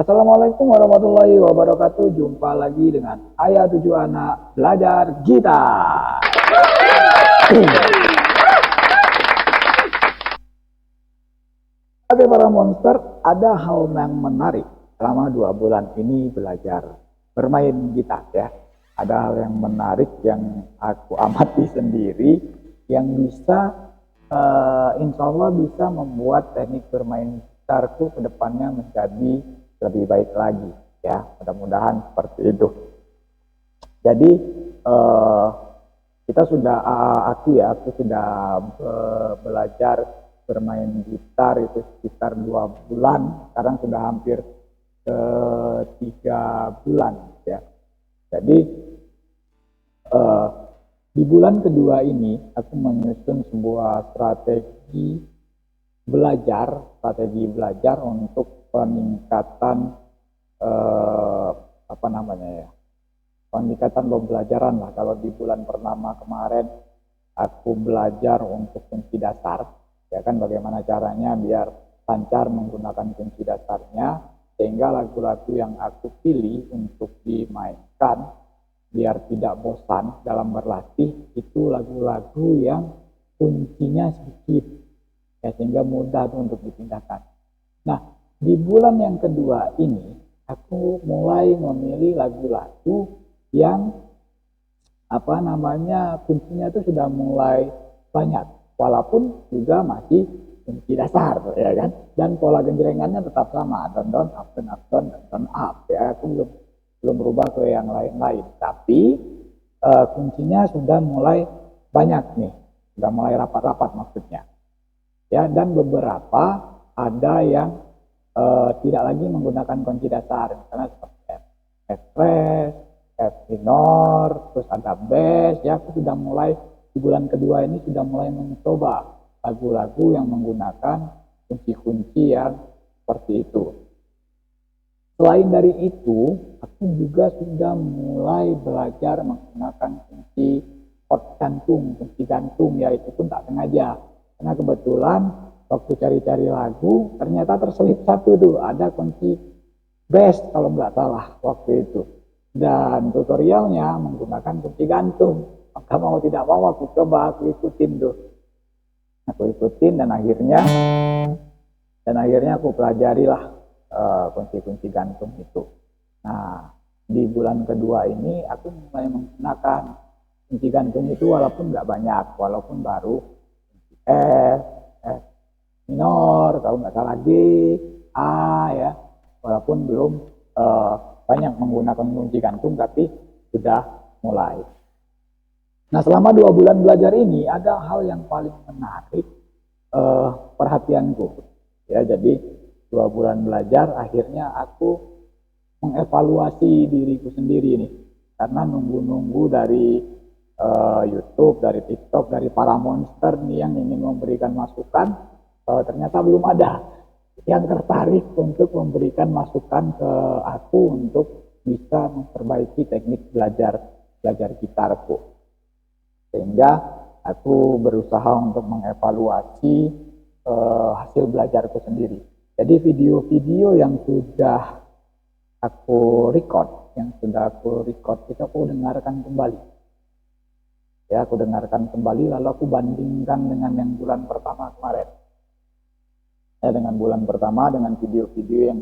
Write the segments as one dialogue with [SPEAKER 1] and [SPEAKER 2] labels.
[SPEAKER 1] Assalamualaikum warahmatullahi wabarakatuh. Jumpa lagi dengan Ayah 7 Anak Belajar Gitar. Oke para monster, ada hal yang menarik selama 2 bulan ini belajar bermain gitar ya. Ada hal yang menarik yang aku amati sendiri yang bisa insya Allah bisa membuat teknik bermain gitarku ke depannya menjadi lebih baik lagi ya, mudah-mudahan seperti itu. Jadi kita sudah aku sudah belajar bermain gitar itu sekitar 2 bulan, sekarang sudah hampir 3 bulan ya. Jadi di bulan kedua ini aku menyusun sebuah strategi belajar untuk peningkatan peningkatan pembelajaran lah. Kalau di bulan pertama kemarin aku belajar untuk kunci dasar, ya kan, bagaimana caranya biar lancar menggunakan kunci dasarnya, sehingga lagu-lagu yang aku pilih untuk dimainkan biar tidak bosan dalam berlatih itu lagu-lagu yang kuncinya sedikit ya, sehingga mudah untuk dipindahkan. Nah, di bulan yang kedua ini aku mulai memilih lagu-lagu yang kuncinya itu sudah mulai banyak, walaupun juga masih kunci dasar ya kan, dan pola genjrengannya tetap sama, down up down up down up ya. Aku belum berubah ke yang lain-lain, tapi kuncinya sudah mulai banyak nih, sudah mulai rapat-rapat maksudnya ya. Dan beberapa ada yang tidak lagi menggunakan kunci dasar, misalnya seperti F flat, F minor, terus ada bass ya. Aku sudah mulai di bulan kedua ini sudah mulai mencoba lagu-lagu yang menggunakan kunci-kunci yang seperti itu. Selain dari itu, aku juga sudah mulai belajar menggunakan kunci gantung ya, itu pun tak sengaja. Karena kebetulan waktu cari-cari lagu, ternyata terselip satu tuh, ada kunci bass kalau nggak salah waktu itu. Dan tutorialnya menggunakan kunci gantung. Maka mau tidak mau aku coba, aku ikutin tuh. Aku ikutin dan akhirnya aku pelajari lah kunci-kunci gantung itu. Nah, di bulan kedua ini aku mulai menggunakan kunci gantung itu, walaupun nggak banyak, walaupun baru F minor, kalau nggak salah G, A ya, walaupun belum banyak menggunakan kunci gantung, tapi sudah mulai. Nah, selama 2 bulan belajar ini ada hal yang paling menarik perhatianku ya. Jadi 2 bulan belajar, akhirnya aku mengevaluasi diriku sendiri nih, karena nunggu-nunggu dari YouTube, dari TikTok, dari para monster nih yang ingin memberikan masukan, ternyata belum ada yang tertarik untuk memberikan masukan ke aku untuk bisa memperbaiki teknik belajar gitarku. Sehingga aku berusaha untuk mengevaluasi hasil belajarku sendiri. Jadi video-video yang sudah aku record, itu aku dengarkan kembali. Ya, aku dengarkan kembali, lalu aku bandingkan dengan yang bulan pertama kemarin. Ya, dengan bulan pertama, dengan video-video yang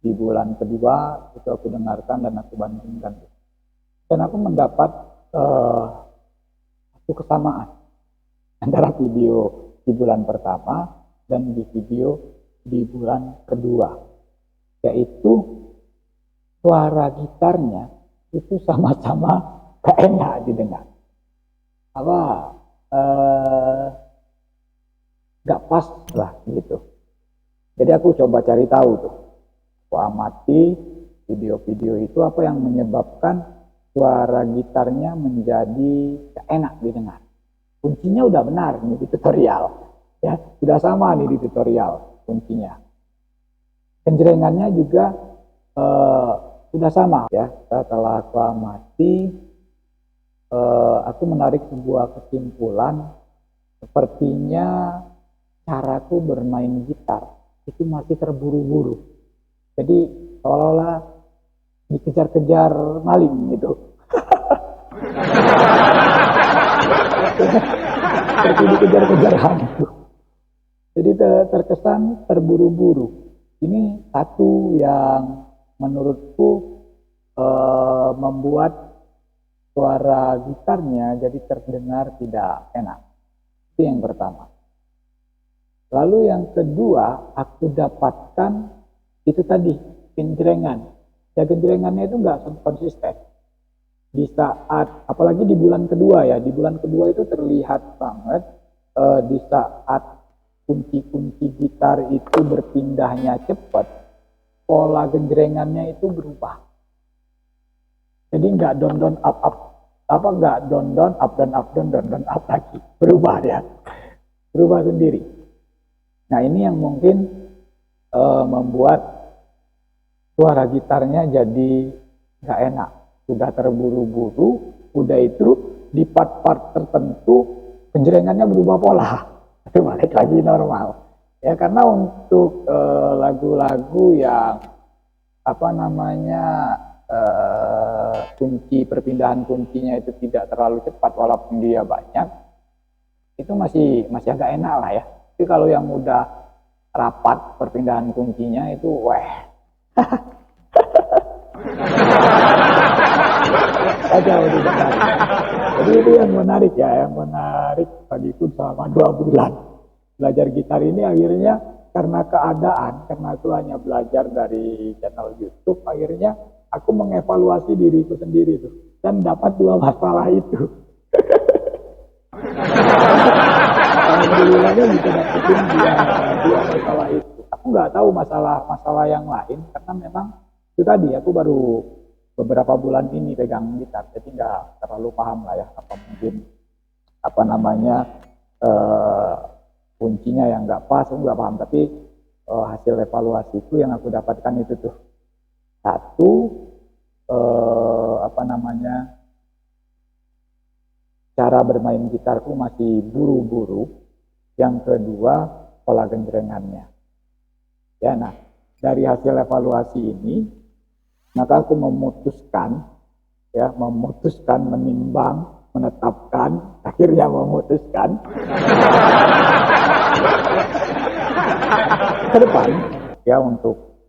[SPEAKER 1] di bulan kedua, itu aku dengarkan dan aku bandingkan. Dan aku mendapat satu kesamaan antara video di bulan pertama dan di video di bulan kedua, yaitu suara gitarnya itu sama-sama gak enak didengar, gak pas lah gitu. Jadi aku coba cari tahu tuh, aku amati video-video itu apa yang menyebabkan suara gitarnya menjadi gak enak didengar. Kuncinya udah benar nih di tutorial ya, sudah sama nih di tutorial kuncinya. Genjrengannya juga sudah sama ya. Setelah aku amati, aku menarik sebuah kesimpulan, sepertinya caraku bermain gitar itu masih terburu-buru. Jadi seolah-olah dikejar-kejar maling gitu. Seperti dikejar-kejar hantu. Jadi terkesan terburu-buru. Ini satu yang menurutku membuat suara gitarnya jadi terdengar tidak enak. Itu yang pertama. Lalu yang kedua, aku dapatkan itu tadi, genjrengan. Ya genjrengannya itu nggak konsisten. Di saat, apalagi di bulan kedua ya, di bulan kedua itu terlihat banget di saat kunci-kunci gitar itu berpindahnya cepat, pola genjrengannya itu berubah. Jadi nggak don up up, apa nggak don up dan up don up lagi, berubah dia, berubah sendiri. Nah ini yang mungkin membuat suara gitarnya jadi nggak enak, sudah terburu-buru, udah itu di part-part tertentu genjrengannya berubah pola, itu balik lagi normal. Ya karena untuk lagu-lagu yang apa namanya kunci perpindahan kuncinya itu tidak terlalu cepat walaupun dia banyak, itu masih agak enak lah ya. Tapi kalau yang udah rapat perpindahan kuncinya itu aja udah menarik. Jadi itu yang menarik ya, yang menarik bagiku selama 2 bulan belajar gitar ini. Akhirnya karena keadaan, karena aku hanya belajar dari channel YouTube, akhirnya aku mengevaluasi diriku sendiri tuh dan dapat 2 masalah itu. Alhamdulillahnya bisa dapetin dua masalah itu. Aku nggak tahu masalah yang lain karena memang itu tadi aku baru beberapa bulan ini pegang gitar, jadi nggak terlalu paham lah ya apa mungkin apa namanya kuncinya yang nggak pas, aku nggak paham. Tapi hasil evaluasi itu yang aku dapatkan itu tuh satu apa namanya cara bermain gitarku masih buru-buru. Yang kedua, pola genjrengannya. Ya, nah dari hasil evaluasi ini, maka aku memutuskan, menimbang, menetapkan, akhirnya memutuskan ke depan, ya untuk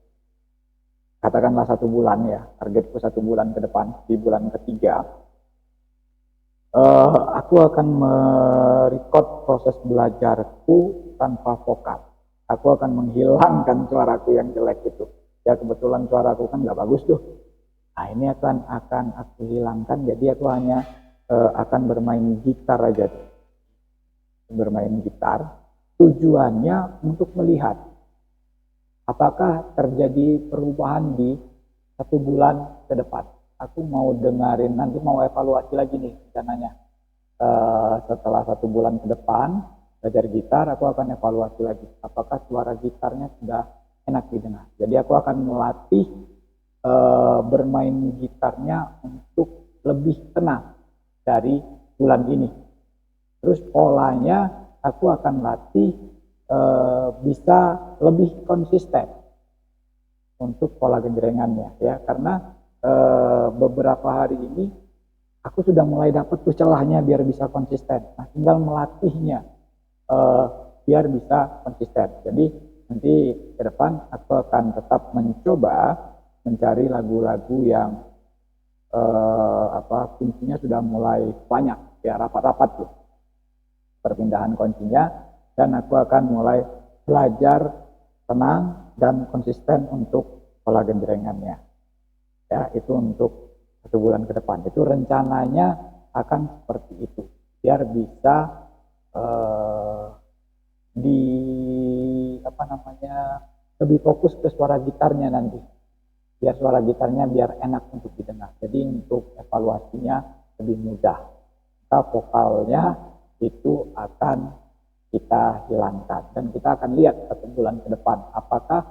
[SPEAKER 1] katakanlah 1 bulan ya, targetku 1 bulan ke depan, di bulan ketiga. Aku akan merecord proses belajarku tanpa vokal. Aku akan menghilangkan suaraku yang jelek itu. Ya kebetulan suaraku kan nggak bagus tuh. Nah ini akan aku hilangkan. Jadi aku hanya akan bermain gitar aja. Bermain gitar. Tujuannya untuk melihat apakah terjadi perubahan di 1 bulan ke depan. Aku mau dengerin, nanti mau evaluasi lagi nih rencananya. Setelah 1 bulan ke depan belajar gitar, aku akan evaluasi lagi apakah suara gitarnya sudah enak didengar. Jadi aku akan melatih bermain gitarnya untuk lebih tenang dari bulan ini. Terus polanya aku akan latih bisa lebih konsisten untuk pola genjrengannya ya, karena beberapa hari ini aku sudah mulai dapat tuh celahnya biar bisa konsisten. Nah, tinggal melatihnya biar bisa konsisten. Jadi nanti ke depan aku akan tetap mencoba mencari lagu-lagu yang kuncinya sudah mulai banyak ya, rapat-rapat tuh perpindahan kuncinya, dan aku akan mulai belajar tenang dan konsisten untuk pola genjrengannya. Ya, itu untuk 1 bulan ke depan. Itu rencananya akan seperti itu, biar bisa lebih fokus ke suara gitarnya nanti, biar suara gitarnya biar enak untuk didengar. Jadi untuk evaluasinya lebih mudah. Maka vokalnya itu akan kita hilangkan dan kita akan lihat 1 bulan ke depan apakah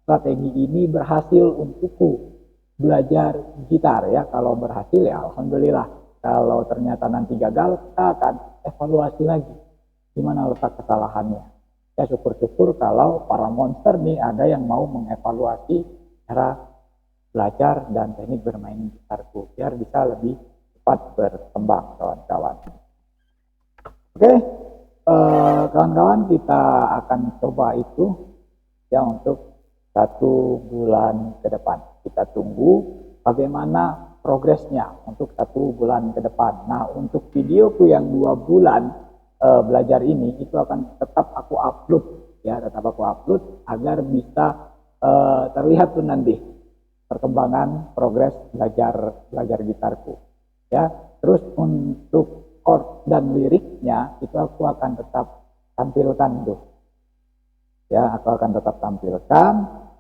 [SPEAKER 1] strategi ini berhasil untukku belajar gitar ya. Kalau berhasil ya alhamdulillah. Kalau ternyata nanti gagal, kita akan evaluasi lagi di mana letak kesalahannya. Ya syukur-syukur kalau para monster nih ada yang mau mengevaluasi cara belajar dan teknik bermain gitarku biar bisa lebih cepat berkembang, kawan-kawan. Oke, kawan-kawan, kita akan coba itu ya untuk 1 bulan ke depan. Kita tunggu bagaimana progresnya untuk 1 bulan ke depan. Nah, untuk videoku yang 2 bulan belajar ini itu akan tetap aku upload ya, tetap aku upload agar bisa terlihat tuh nanti perkembangan progres belajar gitarku ya. Terus untuk chord dan liriknya itu aku akan tetap tampilkan tuh ya, aku akan tetap tampilkan.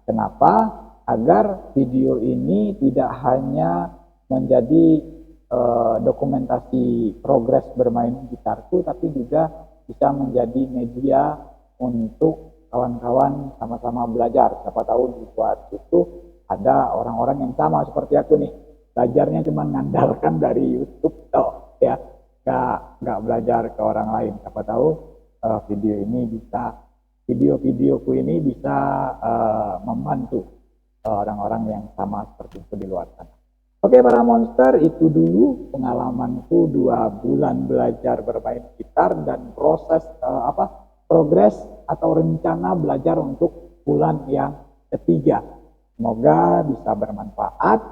[SPEAKER 1] Kenapa? Agar video ini tidak hanya menjadi dokumentasi progres bermain gitarku, tapi juga bisa menjadi media untuk kawan-kawan sama-sama belajar. Siapa tahu di luar itu ada orang-orang yang sama seperti aku nih, belajarnya cuma mengandalkan dari YouTube toh ya, nggak belajar ke orang lain. Siapa tahu video-videoku ini bisa membantu orang-orang yang sama seperti itu di luar sana. Oke para monster, itu dulu pengalamanku 2 bulan belajar bermain gitar dan proses progres atau rencana belajar untuk bulan yang ketiga. Semoga bisa bermanfaat.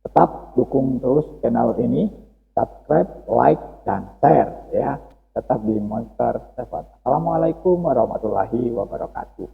[SPEAKER 1] Tetap dukung terus channel ini, subscribe, like, dan share ya. Tetap di Monster 7. Assalamualaikum warahmatullahi wabarakatuh.